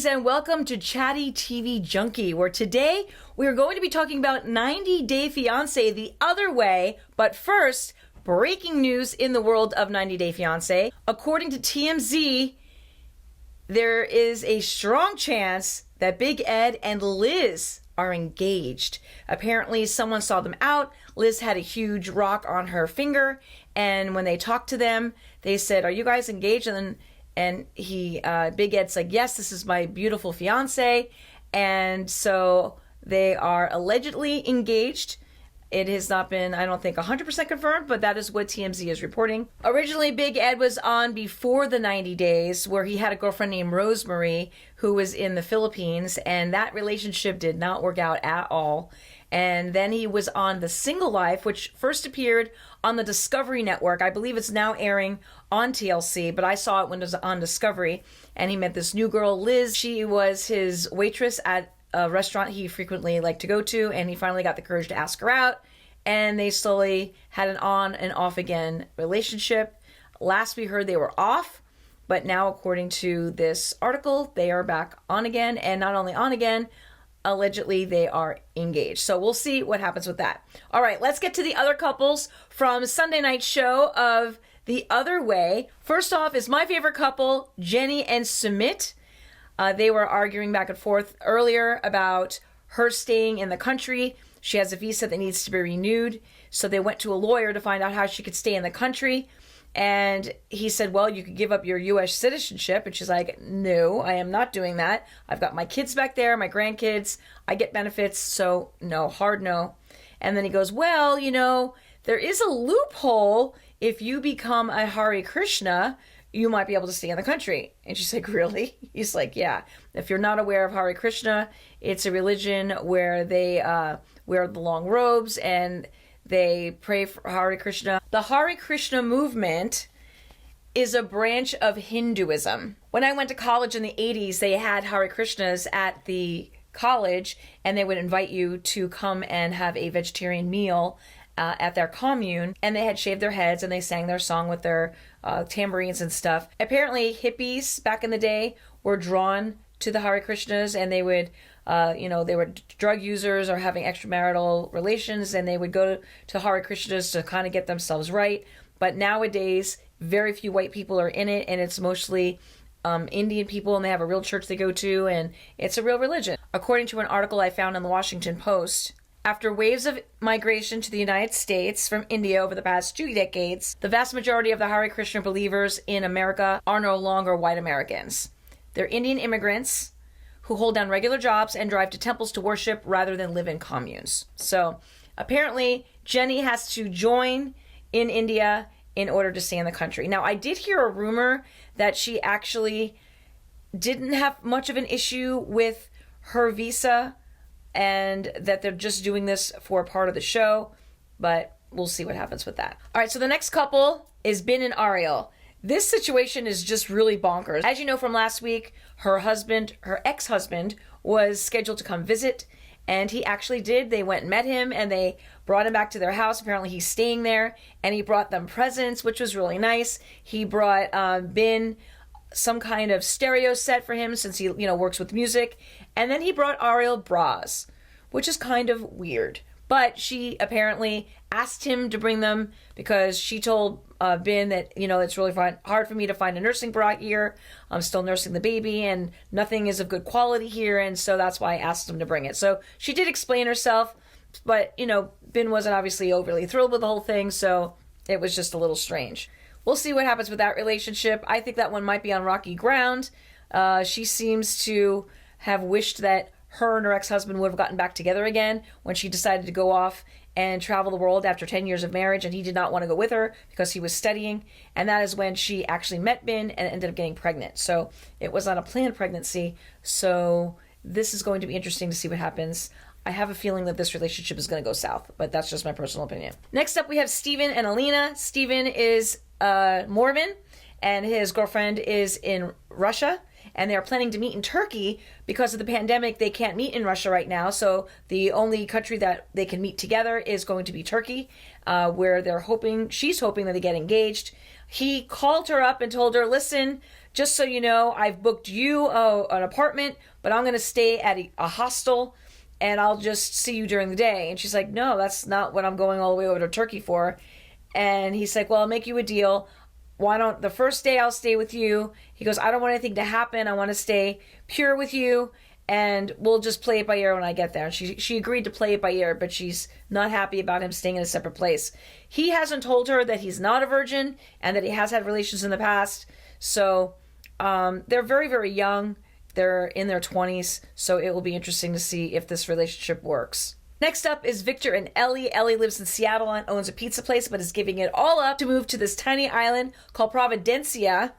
Greetings and welcome to Chatty TV Junkie, where today we are going to be talking about 90 Day Fiance the other way. But first, breaking news in the world of 90 Day Fiance. According to TMZ, there is a strong chance that Big Ed and Liz are engaged. Apparently, someone saw them out. Liz had a huge rock on her finger, and when they talked to them, they said, "Are you guys engaged?" And Big Ed's like, "Yes, this is my beautiful fiance." And so they are allegedly engaged. It has not been, I don't think, 100% confirmed, but that is what TMZ is reporting. Originally, Big Ed was on before the 90 days, where he had a girlfriend named Rosemary who was in the Philippines, and that relationship did not work out at all. And then he was on The Single Life, which first appeared on the Discovery Network. I believe it's now airing on TLC, but I saw it when it was on Discovery. And he met this new girl, Liz. She was his waitress at a restaurant he frequently liked to go to, and he finally got the courage to ask her out. And they slowly had an on and off again relationship. Last we heard, they were off. But now, according to this article, they are back on again. And not only on again, allegedly they are engaged. So we'll see what happens with that. All right, let's get to the other couples from Sunday night show of The Other Way. First off is my favorite couple, Jenny and Sumit. They were arguing back and forth earlier about her staying in the country. She has a visa that needs to be renewed. So they went to a lawyer to find out how she could stay in the country. And he said, "Well, you could give up your U.S. citizenship." And she's like, "No, I am not doing that. I've got my kids back there, my grandkids. I get benefits, so no, hard no." And then he goes, "Well, there is a loophole. If you become a Hare Krishna, you might be able to stay in the country." And she's like, "Really?" He's like, "Yeah. If you're not aware of Hare Krishna, it's a religion where they wear the long robes and they pray for Hare Krishna." The Hare Krishna movement is a branch of Hinduism. When I went to college in the 80s, they had Hare Krishnas at the college, and they would invite you to come and have a vegetarian meal at their commune, and they had shaved their heads and they sang their song with their tambourines and stuff. Apparently, hippies back in the day were drawn to the Hare Krishnas, and they would they were drug users or having extramarital relations, and they would go to Hare Krishnas to kind of get themselves right. But nowadays, very few white people are in it, and it's mostly Indian people, and they have a real church they go to, and it's a real religion. According to an article I found in the Washington Post, after waves of migration to the United States from India over the past 2 decades, the vast majority of the Hare Krishna believers in America are no longer white Americans. They're Indian immigrants who hold down regular jobs and drive to temples to worship rather than live in communes. So apparently Jenny has to join in India in order to stay in the country. Now, I did hear a rumor that she actually didn't have much of an issue with her visa and that they're just doing this for a part of the show, but we'll see what happens with that. All right, so the next couple is Ben and Ariel. This situation is just really bonkers. As you know from last week, her ex-husband, was scheduled to come visit, and he actually did. They went and met him, and they brought him back to their house. Apparently he's staying there, and he brought them presents, which was really nice. He brought Ben some kind of stereo set for him since he works with music, and then he brought Ariel bras, which is kind of weird. But she apparently asked him to bring them because she told Ben that, it's really hard for me to find a nursing bra here. I'm still nursing the baby and nothing is of good quality here. And so that's why I asked him to bring it. So she did explain herself, but, Ben wasn't obviously overly thrilled with the whole thing. So it was just a little strange. We'll see what happens with that relationship. I think that one might be on rocky ground. She seems to have wished that her and her ex-husband would have gotten back together again when she decided to go off and travel the world after 10 years of marriage, and he did not want to go with her because he was studying. And that is when she actually met Ben and ended up getting pregnant. So it was not a planned pregnancy. So this is going to be interesting to see what happens. I have a feeling that this relationship is going to go south, but that's just my personal opinion. Next up, we have Steven and Elena. Steven is Mormon, and his girlfriend is in Russia. And they are planning to meet in Turkey because of the pandemic. They can't meet in Russia right now. So the only country that they can meet together is going to be Turkey, where she's hoping that they get engaged. He called her up and told her, "Listen, just so you know, I've booked you an apartment, but I'm going to stay at a hostel, and I'll just see you during the day. And she's like, no, that's not what I'm going all the way over to Turkey for. And he's like, well, I'll make you a deal. Why don't the first day I'll stay with you? He goes, I don't want anything to happen. I want to stay pure with you, and we'll just play it by ear when I get there. And she agreed to play it by ear, but she's not happy about him staying in a separate place. He hasn't told her that he's not a virgin and that he has had relations in the past. So they're very, very young. They're in their 20s, so it will be interesting to see if this relationship works. Next up is Victor and Ellie. Ellie lives in Seattle and owns a pizza place, but is giving it all up to move to this tiny island called Providencia,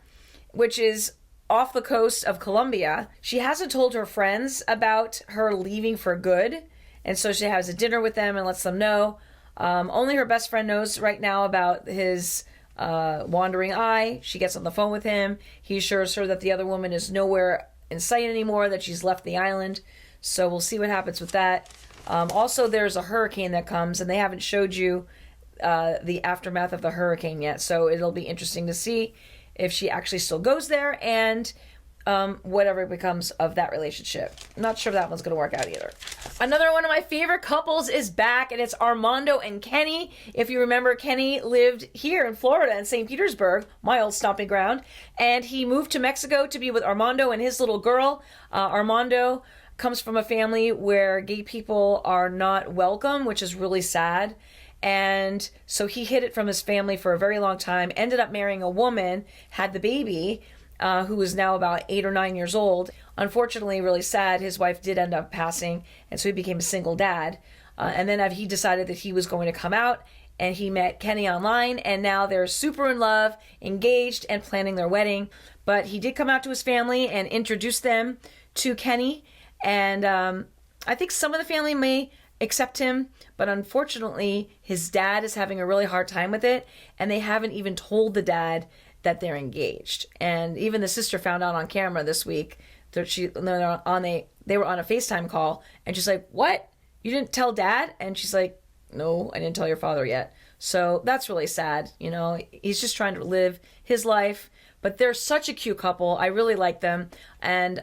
which is off the coast of Colombia. She hasn't told her friends about her leaving for good, and so she has a dinner with them and lets them know. Only her best friend knows right now about his wandering eye. She gets on the phone with him. He assures her that the other woman is nowhere in sight anymore, that she's left the island. So we'll see what happens with that. Also, there's a hurricane that comes, and they haven't showed you the aftermath of the hurricane yet. So it'll be interesting to see if she actually still goes there and whatever becomes of that relationship. I'm not sure if that one's going to work out either. Another one of my favorite couples is back, and it's Armando and Kenny. If you remember, Kenny lived here in Florida in St. Petersburg, my old stomping ground, and he moved to Mexico to be with Armando and his little girl. Armando comes from a family where gay people are not welcome, which is really sad. And so he hid it from his family for a very long time, ended up marrying a woman, had the baby, who is now about 8 or 9 years old. Unfortunately, really sad, his wife did end up passing, and so he became a single dad. And then he decided that he was going to come out, and he met Kenny online, and now they're super in love, engaged, and planning their wedding. But he did come out to his family and introduce them to Kenny. And I think some of the family may accept him, but unfortunately, his dad is having a really hard time with it, and they haven't even told the dad that they're engaged. And even the sister found out on camera this week that they were on a FaceTime call, and she's like, "What? You didn't tell Dad?" And she's like, "No, I didn't tell your father yet." So that's really sad. You know, he's just trying to live his life, but they're such a cute couple. I really like them, and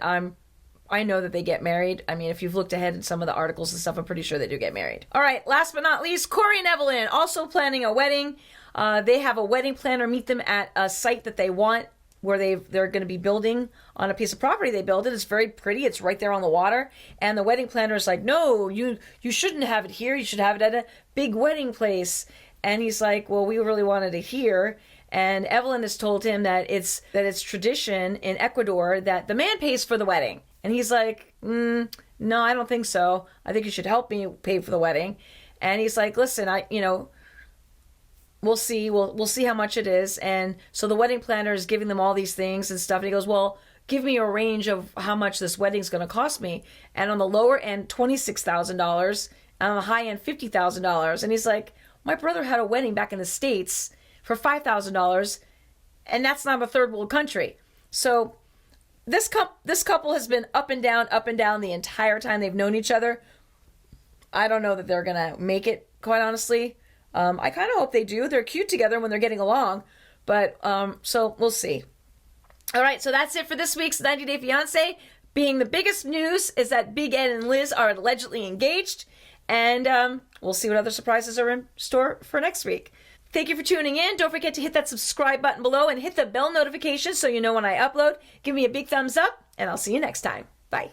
I know that they get married. I mean, if you've looked ahead in some of the articles and stuff, I'm pretty sure they do get married. All right, last but not least, Corey and Evelyn also planning a wedding. They have a wedding planner meet them at a site that they want, where they're going to be building on a piece of property they built it. It's very pretty. It's right there on the water. And the wedding planner is like, no, you shouldn't have it here. You should have it at a big wedding place. And he's like, well, we really wanted it here. And Evelyn has told him that it's tradition in Ecuador that the man pays for the wedding. And he's like, no, I don't think so. I think you should help me pay for the wedding. And he's like, listen, we'll see. We'll see how much it is. And so the wedding planner is giving them all these things and stuff. And he goes, well, give me a range of how much this wedding's going to cost me. And on the lower end, $26,000. And on the high end, $50,000. And he's like, my brother had a wedding back in the States for $5,000. And that's not a third world country. So this couple has been up and down the entire time they've known each other. I don't know that they're going to make it, quite honestly. I kind of hope they do. They're cute together when they're getting along. But, so we'll see. All right, so that's it for this week's 90 Day Fiance. Being the biggest news is that Big Ed and Liz are allegedly engaged. And we'll see what other surprises are in store for next week. Thank you for tuning in. Don't forget to hit that subscribe button below and hit the bell notification so you know when I upload. Give me a big thumbs up, and I'll see you next time. Bye.